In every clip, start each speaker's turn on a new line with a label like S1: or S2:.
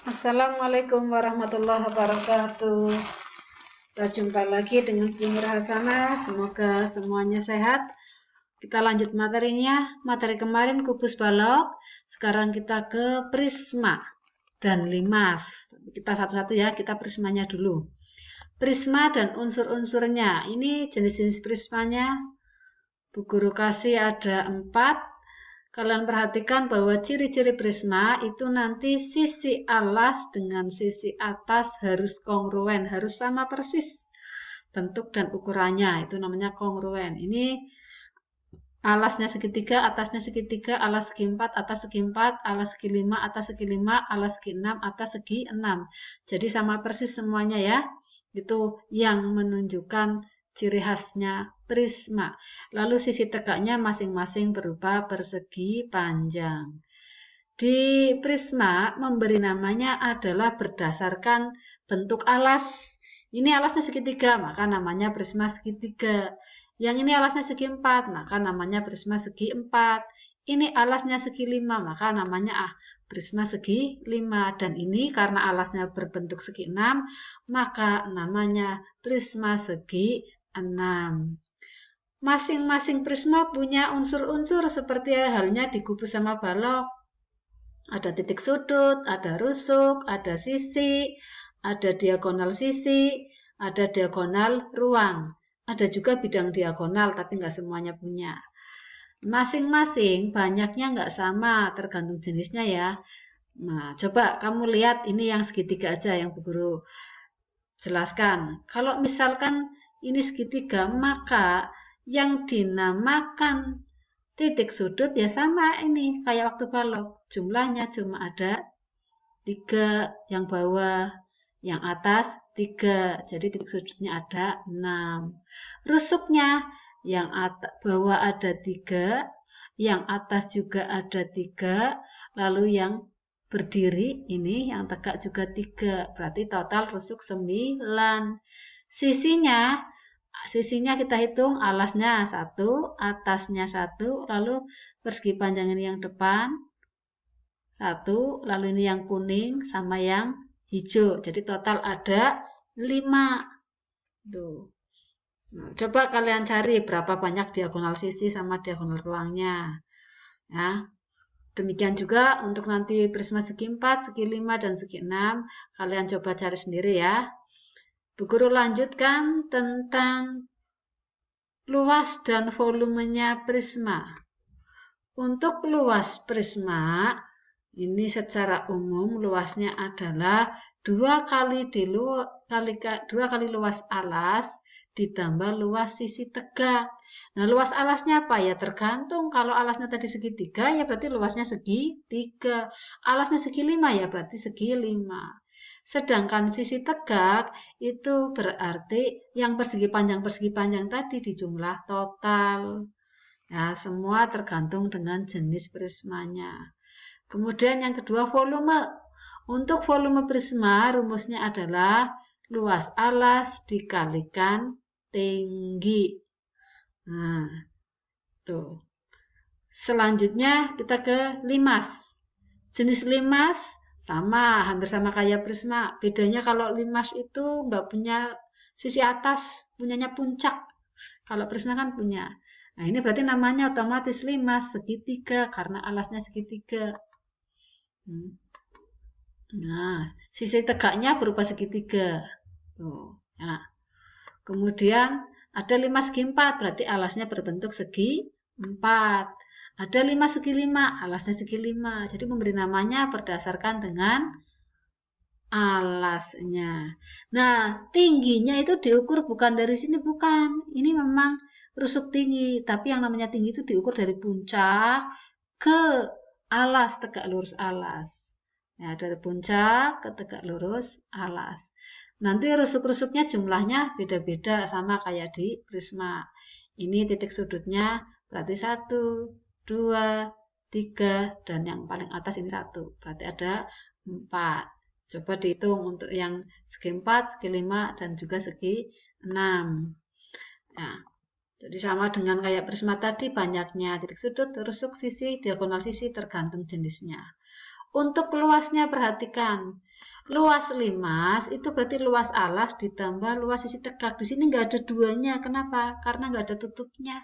S1: Assalamualaikum warahmatullahi wabarakatuh. Kita jumpa lagi dengan Bu Nur Hasanah. Semoga semuanya sehat. Kita lanjut materinya. Materi kemarin kubus balok. Sekarang kita ke prisma dan limas. Kita satu-satu ya, kita prismanya dulu. Prisma dan unsur-unsurnya. Ini jenis-jenis prismanya. Bu Guru kasih ada 4. Kalian perhatikan bahwa ciri-ciri prisma itu nanti sisi alas dengan sisi atas harus kongruen, harus sama persis bentuk dan ukurannya, itu namanya kongruen. Ini alasnya segitiga, atasnya segitiga, alas segi 4, atas segi 4, alas segi 5, atas segi 5, alas segi 6, atas segi 6. Jadi sama persis semuanya ya. Itu yang menunjukkan ciri khasnya prisma. Lalu sisi tegaknya masing-masing berupa persegi panjang. Di prisma memberi namanya adalah berdasarkan bentuk alas. Ini alasnya segitiga, maka namanya prisma segitiga. Yang ini alasnya segi 4, maka namanya prisma segi 4. Ini alasnya segi 5, maka namanya prisma segi 5. Dan ini karena alasnya berbentuk segi 6, maka namanya prisma segi 6. Masing-masing prisma punya unsur-unsur seperti halnya di kubus sama balok. Ada titik sudut, ada rusuk, ada sisi, ada diagonal sisi, ada diagonal ruang. Ada juga bidang diagonal, tapi nggak semuanya punya. Masing-masing banyaknya nggak sama, tergantung jenisnya ya. Nah, coba kamu lihat ini yang segitiga aja yang Bu Guru jelaskan. Kalau misalkan ini segitiga, maka yang dinamakan titik sudut ya sama ini kayak waktu balok. Jumlahnya cuma ada 3, yang bawah, yang atas 3. Jadi titik sudutnya ada 6. Rusuknya yang bawah ada 3, yang atas juga ada 3, lalu yang berdiri ini yang tegak juga 3, berarti total rusuk 9. Sisinya kita hitung, alasnya 1, atasnya 1, lalu persegi panjang ini yang depan 1, lalu ini yang kuning sama yang hijau. Jadi total ada 5. Tuh. Nah, coba kalian cari berapa banyak diagonal sisi sama diagonal ruangnya. Ya. Demikian juga untuk nanti prisma segi 4, segi 5, dan segi 6. Kalian coba cari sendiri ya. Bu Guru lanjutkan tentang luas dan volumenya prisma. Untuk luas prisma, ini secara umum luasnya adalah 2 kali luas alas ditambah luas sisi tegak. Nah, luas alasnya apa ya? Tergantung. Kalau alasnya tadi segitiga ya berarti luasnya segi 3. Alasnya segi 5 ya berarti segi 5. Sedangkan sisi tegak itu berarti yang persegi panjang tadi dijumlah total. Ya, semua tergantung dengan jenis prismanya. Kemudian yang kedua volume. Untuk volume prisma rumusnya adalah luas alas dikalikan tinggi. Nah, tuh. Selanjutnya kita ke limas. Jenis limas sama, hampir sama kayak prisma. Bedanya kalau limas itu nggak punya sisi atas, punyanya puncak. Kalau prisma kan punya. Nah, ini berarti namanya otomatis limas segitiga karena alasnya segitiga. Nah, sisi tegaknya berupa segitiga. Tuh, ya. Kemudian ada 5 segi 4, berarti alasnya berbentuk segi 4. Ada 5 segi 5, alasnya segi 5. Jadi memberi namanya berdasarkan dengan alasnya. Nah, tingginya itu diukur bukan dari sini, bukan. Ini memang rusuk tinggi, tapi yang namanya tinggi itu diukur dari puncak ke alas, tegak lurus alas. Ya, dari puncak ke tegak lurus alas. Nanti rusuk-rusuknya jumlahnya beda-beda sama kayak di prisma. Ini titik sudutnya berarti 1, 2, 3, dan yang paling atas ini 1. Berarti ada 4. Coba dihitung untuk yang segi 4, segi 5, dan juga segi 6. Ya. Jadi sama dengan kayak prisma tadi, banyaknya titik sudut, rusuk sisi, diagonal sisi tergantung jenisnya. Untuk luasnya perhatikan. Luas limas itu berarti luas alas ditambah luas sisi tegak. Di sini nggak ada duanya. Kenapa? Karena nggak ada tutupnya.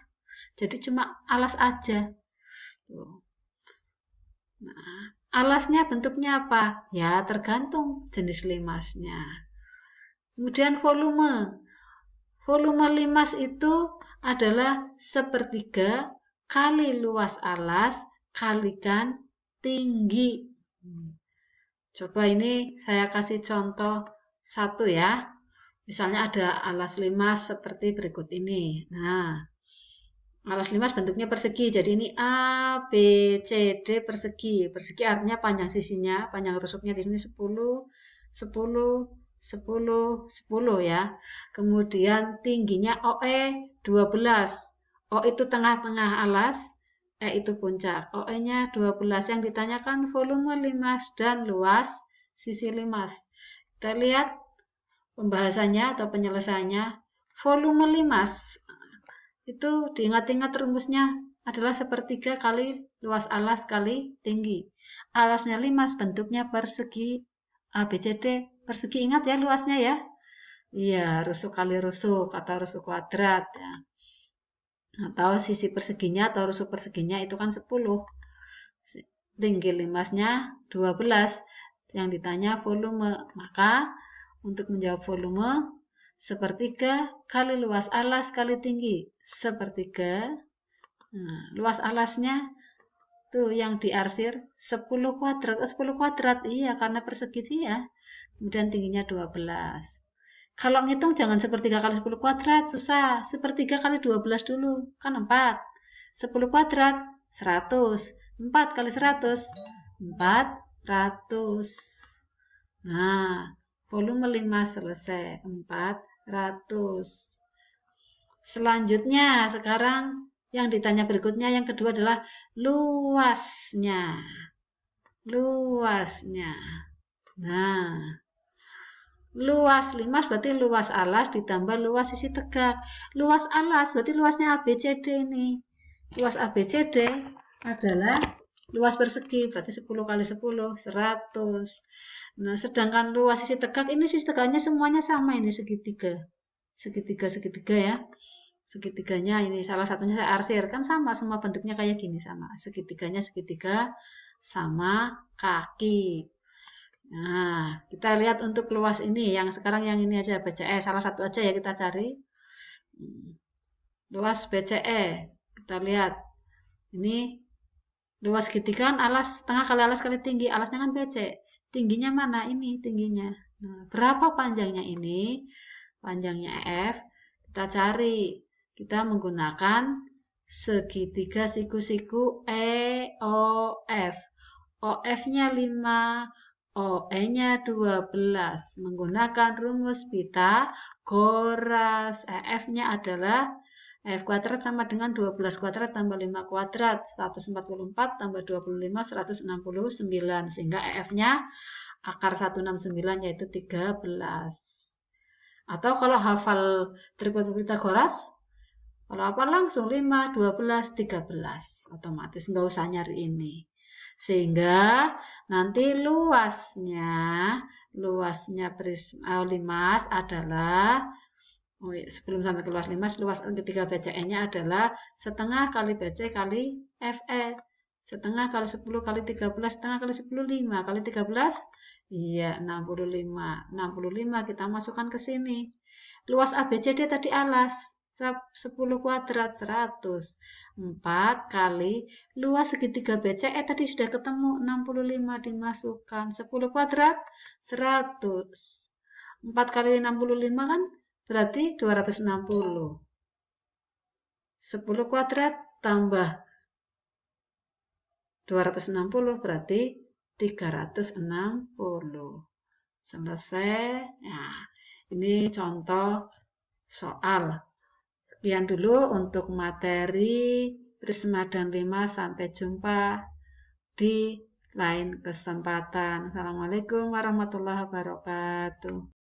S1: Jadi cuma alas aja. Tuh. Nah, alasnya bentuknya apa? Ya, tergantung jenis limasnya. Kemudian volume. Volume limas itu adalah sepertiga kali luas alas kalikan tinggi. Coba ini saya kasih contoh satu ya. Misalnya ada alas limas seperti berikut ini. Nah, alas limas bentuknya persegi. Jadi ini A, B, C, D persegi. Persegi artinya panjang sisinya, panjang rusuknya di sini 10, 10, 10, 10 ya. Kemudian tingginya OE 12. O itu tengah-tengah alas, E itu puncak. OE-nya 12. Yang ditanyakan volume limas dan luas sisi limas. Kita lihat pembahasannya atau penyelesaiannya. Volume limas itu diingat-ingat rumusnya adalah sepertiga kali luas alas kali tinggi. Alasnya limas bentuknya persegi ABCD. Persegi ingat ya luasnya ya. Iya, rusuk kali rusuk atau rusuk kuadrat ya. Atau sisi perseginya atau rusuk perseginya itu kan 10. Tinggi limasnya 12. Yang ditanya volume. Maka untuk menjawab volume, sepertiga kali luas alas kali tinggi. Sepertiga. Nah, luas alasnya tuh yang diarsir 10 kuadrat. 10 kuadrat, iya karena persegi ya. Kemudian tingginya 12. Kalau ngitung jangan sepertiga kali 10 kuadrat, susah. Sepertiga kali 12 dulu, kan 4. 10 kuadrat, 100. 4 kali 100, 400. Nah, volume 5 selesai, 400. Selanjutnya, sekarang yang ditanya berikutnya, yang kedua adalah luasnya. Luasnya. Nah, luas limas berarti luas alas ditambah luas sisi tegak. Luas alas berarti luasnya ABCD ini. Luas ABCD adalah luas persegi, berarti 10 kali 10, 100. Nah, sedangkan luas sisi tegak ini sisi tegaknya semuanya sama ini segitiga. Segitiga ya. Segitiganya ini salah satunya saya arsir, kan sama semua bentuknya kayak gini sama. Segitiganya segitiga sama kaki. Nah, kita lihat untuk luas ini, yang sekarang yang ini aja BCE, salah satu aja ya kita cari. Luas BCE, kita lihat. Ini luas segitiga kan alas, setengah kali alas kali tinggi, alasnya kan BC. Tingginya mana? Ini tingginya. Nah, berapa panjangnya ini? Panjangnya F, kita cari. Kita menggunakan segitiga siku-siku EOF. OF-nya 5, OE-nya 12. Menggunakan rumus Pythagoras. EF-nya adalah F kuadrat sama dengan 12 kuadrat tambah 5 kuadrat. 144 tambah 25, 169. Sehingga EF-nya akar 169 yaitu 13. Atau kalau hafal tripod Pythagoras, kalau apa langsung 5, 12, 13. Otomatis nggak usah nyari ini. Sehingga nanti luasnya limas adalah, sebelum sampai ke luas limas, luas ketiga BCE-nya adalah setengah kali BC kali FE. Setengah kali 10 kali 13, setengah kali 10, 5 kali 13, iya 65. 65 kita masukkan ke sini. Luas ABCD tadi alas. 10 kuadrat 100. 4 kali luas segitiga BCE tadi sudah ketemu 65 dimasukkan. 10 kuadrat 100. 4 kali 65 kan berarti 260. 10 kuadrat tambah 260 berarti 360. Selesai. Nah, ini contoh soal. Sekian dulu untuk materi Prisma dan Limas. Sampai jumpa di lain kesempatan. Assalamualaikum warahmatullahi wabarakatuh.